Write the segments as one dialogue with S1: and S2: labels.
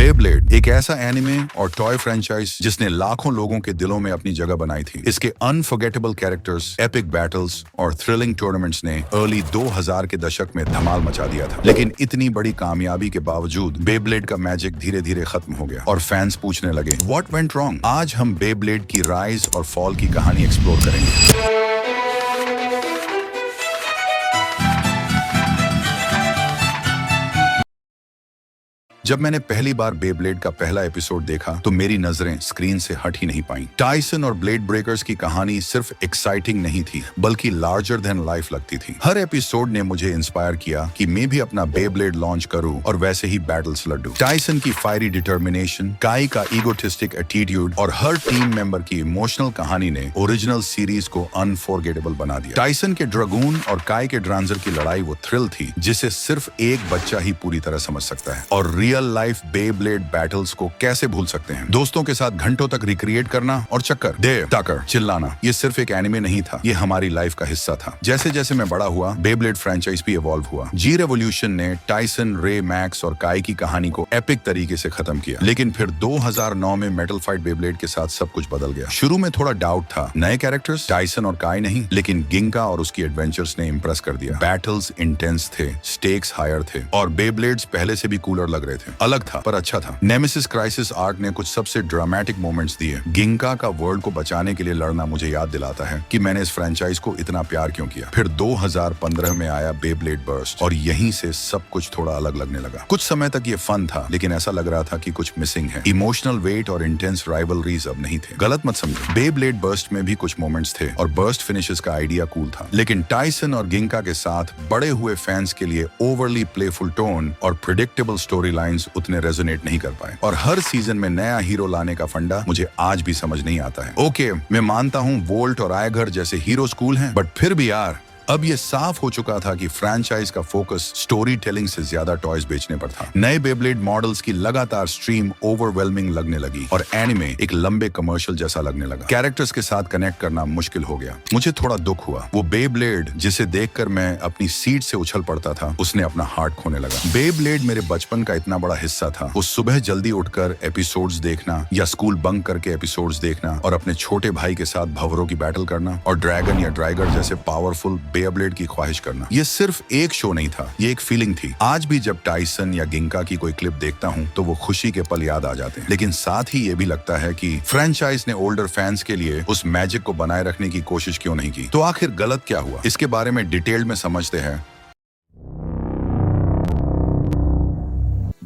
S1: Beyblade एक ऐसा anime और टॉय फ्रेंचाइज जिसने लाखों लोगों के दिलों में अपनी जगह बनाई थी। इसके अनफॉरगेटेबल कैरेक्टर्स, एपिक बैटल्स और थ्रिलिंग टूर्नामेंट्स ने अर्ली 2000 के दशक में धमाल मचा दिया था। लेकिन इतनी बड़ी कामयाबी के बावजूद बेब्लेड का मैजिक धीरे धीरे खत्म हो गया और फैंस पूछने लगे व्हाट वेंट रॉन्ग। आज हम बेब्लेड की राइज और फॉल की कहानी एक्सप्लोर करेंगे। जब मैंने पहली बार बेब्लेड का पहला एपिसोड देखा तो मेरी नजरें स्क्रीन से हट ही नहीं पाईं। टाइसन और ब्लेड ब्रेकर्स की कहानी सिर्फ एक्साइटिंग नहीं थी बल्कि लार्जर देन लाइफ लगती थी। हर एपिसोड ने मुझे इंस्पायर किया कि मैं भी अपना बेब्लेड लॉन्च करूं और वैसे ही बैटल्स लड़ूं। टाइसन की फायरी डिटर्मिनेशन, काई का ईगोटिस्टिक एटीट्यूड और हर टीम मेंबर की इमोशनल कहानी ने ओरिजिनल सीरीज को अनफॉरगेटेबल बना दिया। टाइसन के ड्रगून और काई के ड्रांजर की लड़ाई वो थ्रिल थी जिसे सिर्फ एक बच्चा ही पूरी तरह समझ सकता है। और रियल लाइफ बेब्लेड बैटल्स को कैसे भूल सकते हैं। दोस्तों के साथ घंटों तक रिक्रिएट करना और चक्कर डेव टाकर चिल्लाना, ये सिर्फ एक एनिमे नहीं था, ये हमारी लाइफ का हिस्सा था। जैसे जैसे मैं बड़ा हुआ बेब्लेड फ्रेंचाइज भी इवॉल्व हुआ। जी रेवोल्यूशन ने टाइसन, रे, मैक्स और काई की कहानी को एपिक तरीके से खत्म किया। लेकिन फिर 2009 में मेटल फाइट बेब्लेड के साथ सब कुछ बदल गया। शुरू में थोड़ा डाउट था, नए कैरेक्टर्स टाइसन और काई नहीं, लेकिन गिंका और उसकी एडवेंचर्स ने इंप्रेस कर दिया। बैटल्स इंटेंस थे, स्टेक्स हायर थे और बेब्लेड्स पहले से भी कूलर लग रहे थे। अलग था पर अच्छा था। नेमेसिस क्राइसिस आर्क ने कुछ सबसे ड्रामेटिक मोमेंट्स दिए। गिंका का वर्ल्ड को बचाने के लिए लड़ना मुझे याद दिलाता है कि मैंने इस फ्रेंचाइज को इतना प्यार क्यों किया। फिर 2015 में आया बेब्लेड बर्स्ट और यहीं से सब कुछ थोड़ा अलग लगने लगा। कुछ समय तक ये फन था लेकिन ऐसा लग रहा था कि कुछ मिसिंग है। इमोशनल वेट और इंटेंस राइवलरीज अब नहीं थे। गलत मत समझो, बेब्लेड बर्स्ट में भी कुछ मोमेंट्स थे और बर्स्ट फिनिशेस का आइडिया कूल था। लेकिन टाइसन और गिंका के साथ बड़े हुए फैंस के लिए ओवरली प्लेफुल टोन और प्रिडिक्टेबल स्टोरी लाइन्स उतने रेजोनेट नहीं कर पाए। और हर सीजन में नया हीरो लाने का फंडा मुझे आज भी समझ नहीं आता है। ओके, मैं मानता हूँ वोल्ट और आयघर जैसे हीरो स्कूल हैं, बट फिर भी यार अब ये साफ हो चुका था कि फ्रेंचाइज का फोकस स्टोरी टेलिंग से ज्यादा टॉयज बेचने पर था। नए बेब्लेड मॉडल्स की लगातार स्ट्रीम ओवरवेलमिंग लगने लगी और एनिमे एक लंबे कमर्शियल जैसा लगने लगा। कैरेक्टर्स के साथ कनेक्ट करना मुश्किल हो गया। मुझे थोड़ा दुख हुआ। वो बेब्लेड जिसे देखकर मैं अपनी सीट से उछल पड़ता था, उसने अपना हार्ट खोने लगा। बेब्लेड मेरे बचपन का इतना बड़ा हिस्सा था। वो सुबह जल्दी उठकर एपिसोड्स देखना या स्कूल बंक करके एपिसोड्स देखना और अपने छोटे भाई के साथ भंवरों की बैटल करना और ड्रैगन या ड्राइगर जैसे पावरफुल बेब्लेड की ख्वाहिश करना। ये सिर्फ एक शो नहीं था, ये एक फीलिंग थी। आज भी जब टाइसन या गिंका की कोई क्लिप देखता हूँ तो वो खुशी के पल याद आ जाते हैं। लेकिन साथ ही ये भी लगता है कि फ्रेंचाइज ने ओल्डर फैंस के लिए उस मैजिक को बनाए रखने की कोशिश क्यों नहीं की। तो आखिर गलत क्या हुआ, इसके बारे में डिटेल में समझते हैं।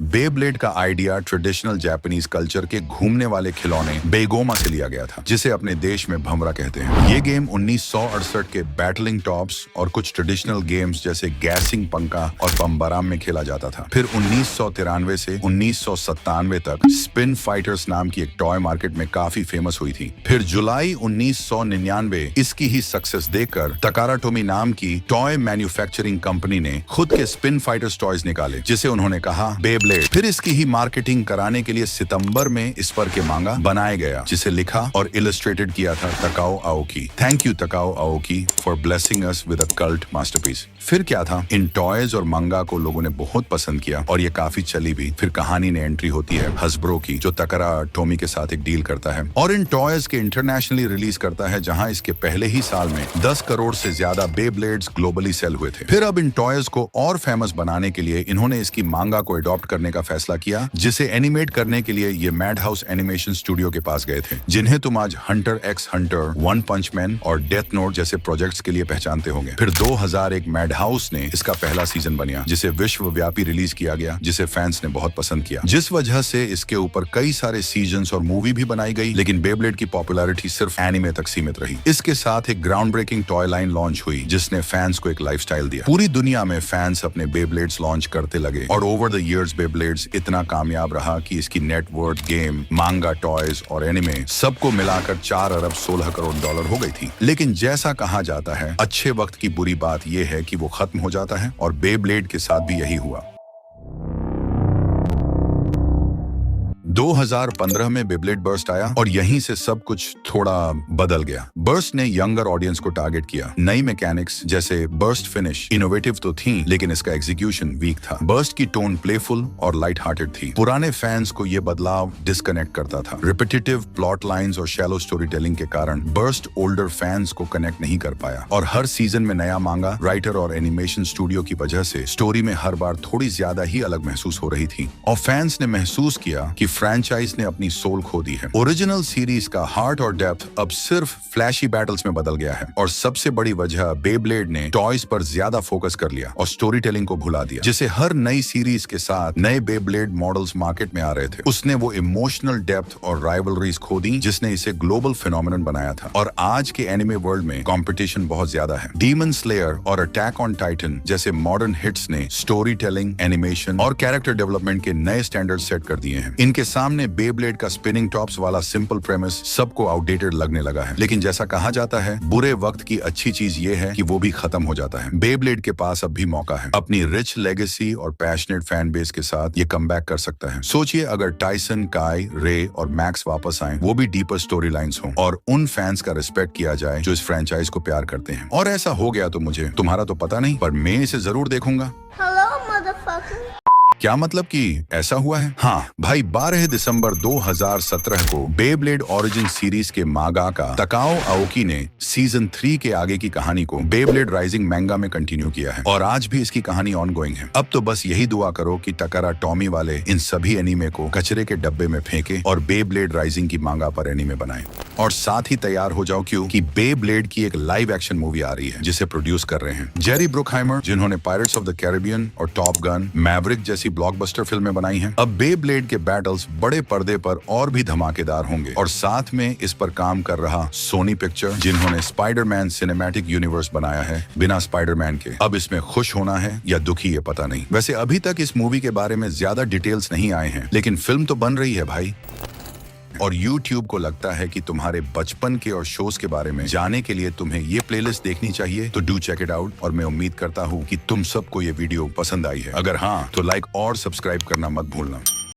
S1: बेब्लेड का आइडिया ट्रेडिशनल जापानीज कल्चर के घूमने वाले खिलौने बेगोमा से लिया गया था, जिसे अपने देश में भंवरा कहते हैं। ये गेम 1968 के बैटलिंग टॉप्स और कुछ ट्रेडिशनल गेम्स जैसे गैसिंग पंका और बम्बाराम में खेला जाता था। फिर 1993 से 1997 तक स्पिन फाइटर्स नाम की एक टॉय मार्केट में काफी फेमस हुई थी। फिर जुलाई 1999 इसकी ही सक्सेस देखकर तकारा टोमी नाम की टॉय मैन्युफैक्चरिंग कंपनी ने खुद के स्पिन फाइटर्स टॉयज निकाले, जिसे उन्होंने कहा बेब्लेड। फिर इसकी ही मार्केटिंग कराने के लिए सितंबर में इस पर के मांगा बनाया गया, जिसे लिखा और इलस्ट्रेटेड किया था Takao Aoki. Thank you Takao Aoki for blessing us with a cult masterpiece. फिर क्या था, इन टॉयज और मंगा को लोगों ने बहुत पसंद किया और ये काफी चली भी। फिर कहानी ने एंट्री होती है हसब्रो की, जो तकारा टोमी के साथ एक डील करता है और इन टॉयज के इंटरनेशनली रिलीज करता है, जहां इसके पहले ही साल में 10 करोड़ से ज्यादा बेब्लेड्स ग्लोबली सेल हुए थे। फिर अब इन टॉयज को और फेमस बनाने के लिए इन्होंने इसकी मांगा को अडॉप्ट करने का फैसला किया, जिसे एनिमेट करने के लिए ये मैड हाउस एनिमेशन स्टूडियो के पास गए थे, जिन्हें तुम आज हंटर एक्स हंटर, वन पंच मैन और डेथ नोट जैसे प्रोजेक्ट्स के लिए पहचानते होंगे। फिर 2001 मैड हाउस ने इसका पहला सीजन बना, जिसे विश्वव्यापी रिलीज किया गया, जिसे फैंस ने बहुत पसंद किया, जिस वजह से इसके ऊपर कई सारे सीजन्स और मूवी भी बनाई गई। लेकिन बेब्लेड की पॉपुलैरिटी सिर्फ एनिमे तक सीमित रही। इसके साथ एक ground breaking toy line launch हुई, जिसने फैंस को एक लाइफस्टाइल दिया। पूरी दुनिया में फैंस अपने बेब्लेड्स लॉन्च करते लगे और ओवर द इयर्स बेब्लेड्स इतना कामयाब रहा कि इसकी नेटवर्थ, गेम, मांगा, टॉयज और एनिमे सबको मिलाकर 4 अरब 16 करोड़ डॉलर हो गई थी। लेकिन जैसा कहा जाता है, अच्छे वक्त की बुरी बात यह है कि वो खत्म हो जाता है, और बेब्लेड के साथ भी यही हुआ। 2015 में बेब्लेड बर्स्ट आया और यहीं से सब कुछ थोड़ा बदल गया। बर्स्ट ने यंगर ऑडियंस को टारगेट किया। नई मैकेनिक्स जैसे बर्स्ट फिनिश इनोवेटिव तो थी, लेकिन इसका एग्जीक्यूशन वीक था। बर्स्ट की टोन प्लेफुल और लाइट हार्टेड थी। पुराने फैंस को यह बदलाव डिस्कनेक्ट करता था। रिपीटेटिव प्लॉट लाइंस और शैलो स्टोरी टेलिंग के कारण बर्स्ट ओल्डर फैंस को कनेक्ट नहीं कर पाया और हर सीजन में नया मांगा, राइटर और एनिमेशन स्टूडियो की वजह से स्टोरी में हर बार थोड़ी ज्यादा ही अलग महसूस हो रही थी और फैंस ने महसूस किया कि फ्रेंचाइज ने अपनी सोल खो दी है। ओरिजिनल सीरीज का हार्ट और डेप्थ अब सिर्फ फ्लैशी बैटल्स में बदल गया है और सबसे बड़ी वजह बेब्लेड ने टॉयज पर ज्यादा फोकस कर लिया और स्टोरी टेलिंग को भुला दिया। जिसे हर नई सीरीज के साथ नए बेब्लेड मॉडल्स मार्केट में आ रहे थे, उसने वो इमोशनल डेप्थ और राइवलरीज खो दी जिसने इसे ग्लोबल फिनोमिनन बनाया था। और आज के एनिमे वर्ल्ड में कंपटीशन बहुत ज्यादा है। डीमन स्लेयर और अटैक ऑन टाइटन जैसे मॉडर्न हिट्स ने स्टोरी टेलिंग, एनिमेशन और कैरेक्टर डेवलपमेंट के नए स्टैंडर्ड सेट कर दिए हैं। इनके सामने बेब्लेड का स्पिनिंग टॉप्स वाला सिंपल प्रेमिस सबको आउटडेटेड लगने लगा है। लेकिन जैसा कहा जाता है, बुरे वक्त की अच्छी चीज ये है कि वो भी खत्म हो जाता है। बेब्लेड के पास अब भी मौका है। अपनी रिच लेगेसी और पैशनेट फैन बेस के साथ ये कमबैक कर सकता है। सोचिए अगर टाइसन, काई, रे और मैक्स वापस आए, वो भी डीपर स्टोरी लाइन्स हों और उन फैंस का रिस्पेक्ट किया जाए जो इस फ्रेंचाइज को प्यार करते हैं। और ऐसा हो गया तो मुझे, तुम्हारा तो पता नहीं, पर मैं इसे जरूर देखूंगा। क्या मतलब कि ऐसा हुआ है? हाँ भाई, 12 दिसंबर 2017 को बेब्लेड ओरिजिन सीरीज के मांगाका तकाओ आओकी ने सीजन 3 के आगे की कहानी को बेब्लेड राइजिंग मैंगा में कंटिन्यू किया है और आज भी इसकी कहानी ऑनगोइंग है। अब तो बस यही दुआ करो कि टकारा टॉमी वाले इन सभी एनीमे को कचरे के डब्बे में फेंके और बेब्लेड राइजिंग की मांगा पर एनीमे बनाए। और साथ ही तैयार हो जाओ क्योंकि बेब्लेड की एक लाइव एक्शन मूवी आ रही है जिसे प्रोड्यूस कर रहे हैं जेरी ब्रुकहाइमर, जिन्होंने पायरेट्स ऑफ द कैरिबियन और टॉप गन, मैवरिक जैसी ब्लॉकबस्टर फिल्में बनाई हैं। अब बेब्लेड के बैटल्स बड़े पर्दे पर और भी धमाकेदार होंगे और साथ में इस पर काम कर रहा सोनी पिक्चर, जिन्होंने स्पाइडरमैन सिनेमैटिक यूनिवर्स बनाया है बिना स्पाइडरमैन के। अब इसमें खुश होना है या दुखी ये पता नहीं। वैसे अभी तक इस मूवी के बारे में ज्यादा डिटेल्स नहीं आए हैं, लेकिन फिल्म तो बन रही है भाई। और YouTube को लगता है कि तुम्हारे बचपन के और शोज के बारे में जानने के लिए तुम्हें ये प्लेलिस्ट देखनी चाहिए, तो डू चेक इट आउट। और मैं उम्मीद करता हूँ कि तुम सबको ये वीडियो पसंद आई है। अगर हाँ, तो लाइक और सब्सक्राइब करना मत भूलना।